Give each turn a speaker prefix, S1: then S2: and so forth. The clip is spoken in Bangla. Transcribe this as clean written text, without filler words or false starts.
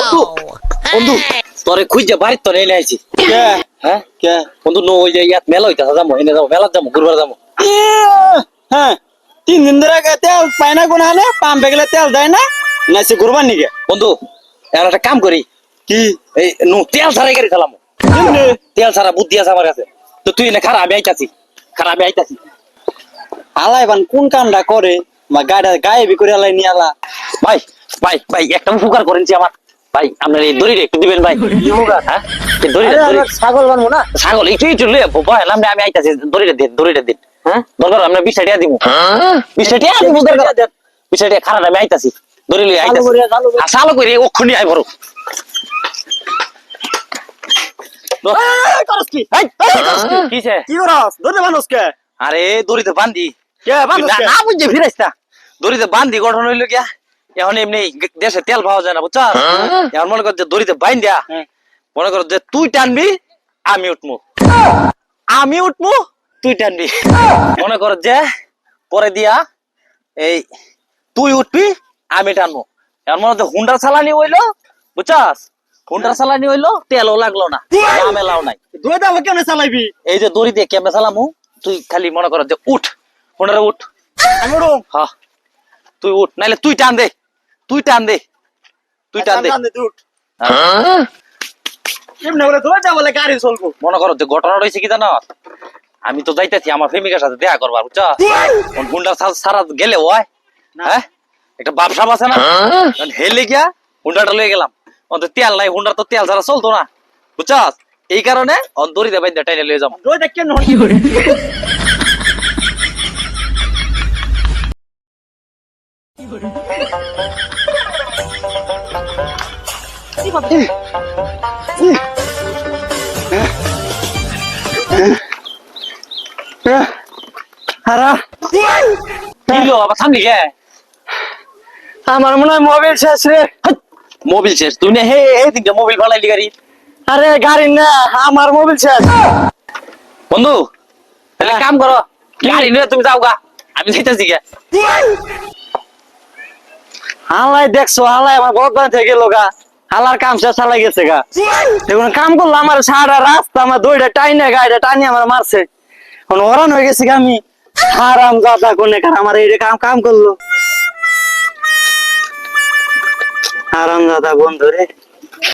S1: বন্ধু বন্ধু তোরে খুঁজে বাড়ির তো এনে আইছি।
S2: কে
S1: হ্যাঁ
S2: কে
S1: বন্ধু নো ওই যে ইয়াত মেলা হইতাছে যাবো এনে যাবো মেলা যাবো ঘুরবার যাবো।
S2: হ্যাঁ 3 দিন ধরে তেল পায় না কোন আনে পাম্পে গেলে তেল দেয় না না সে ঘুরবার নিকে
S1: বন্ধু এখন একটা কাম করি
S2: কি
S1: এই নো তেল ছাড়াই গাড়ি চালামো।
S2: কেমনে
S1: তেল ছাড়া বুদ্ধি আছে আমার কাছে। তো তুই এনে খারাপ আমি আইতাছি খারাপ আইতাছি।
S2: আলাই বান কোন কামটা করে বা গাড়ি গায়ে করে আলাই নিয়ে আলা
S1: ভাই ভাই ভাই একটা উপকার করেনছি আমার ভাই আপনার এই দড়িটা একটু দিবেন ভাই। হ্যাঁ দড়িটা
S2: ছাগল বানবো না
S1: ছাগল একটু একটু লয়ে ভয় আমি আইতাছি দড়িটা দিন। হ্যাঁ দরকার আমরা 20 টাকা দিব 20 টাকা দিব দরকার 20 টাকা খারাপ আমি আইতাছি দড়ি লয়ে আইতাছি চালু করে ওক্ষুনি আই ভরো।
S2: করস কি
S1: কিছে
S2: কি করস দড়ি বানস কে
S1: আরে দড়িতে বান্ধি
S2: কে বানস কে
S1: না বুঝে ফিরাইস না দড়িতে বান্ধি গঠন হইলো গিয়া এখন এমনি দেশে তেল পাওয়া যায় না বুঝছ। এখন মনে কর যে দড়িতে বাইন দেয়া মনে কর যে তুই টানবি আমি উঠমু তুই টানবি মনে কর যে পরে দিয়া এই তুই উঠবি আমি টানবো। এখন মনে হচ্ছে হুন্ডার চালানি হইলো বুঝছাস হুন্ডার চালানি হইলো তেলও লাগলো না ঝামেলাও নাই।
S2: দড়ি দাও কেমনে চালাইবি
S1: এই যে দড়ি দিয়ে কেমনে চালামু তুই খালি মনে কর যে উঠ হুন্ডারে উঠ
S2: আমি উঠো
S1: হ্যাঁ তুই উঠ নাইলে তুই টান দে তুই টান দে হ্যাঁ।
S2: কেমনে বলে দড়ি দাও বলে গাড়ি চলবো
S1: মনে করো যে ঘটনা রয়েছে কি জানো আমি তো যাইতেছি আমার প্রেমিকার সাথে দেখা করবার বুঝছো। হুন্ডার সারা গেলে ওই হ্যাঁ একটা ব্যবসা আছে না হেলে গিয়া হুন্ডাটা লয়ে গেলাম অন্তত তেল নাই হুন্ডার তো তেল ছাড়া চলতো না বুঝছস এই কারণে দড়ি দেবাই টাইনে লয়ে যাবো।
S2: দড়ি দেখ কেমনে হারা
S1: কিলো আবার সামনে গে
S2: আমার মনে হয় মোবাইল শেষ রে
S1: মোবিল শেষ তুই না হে দিনটা মোবিল ভাড়াইলি গাড়ি।
S2: আরে গাড়ি না আমার মোবাইল শেষ
S1: বন্ধু তাহলে কাম করো গাড়ি নিয়ে তুমি যাও গা আমি যাইতেছি গে।
S2: হালাই দেখছো হালাই আমার বহুত বান থেকে গেল গা হালার কাম শেষ হালাই গেছে গা দেখুন কাম করলো আমার সারা রাস্তা আমার দইটা টাইনে গাড়িটা টানি আমার মারছে এখন ওরান হয়ে গেছে গা আমি হারাম দাদা কোনে কার আমার এই কাম কাম করলো হারাম দাদা বন্ধু রে।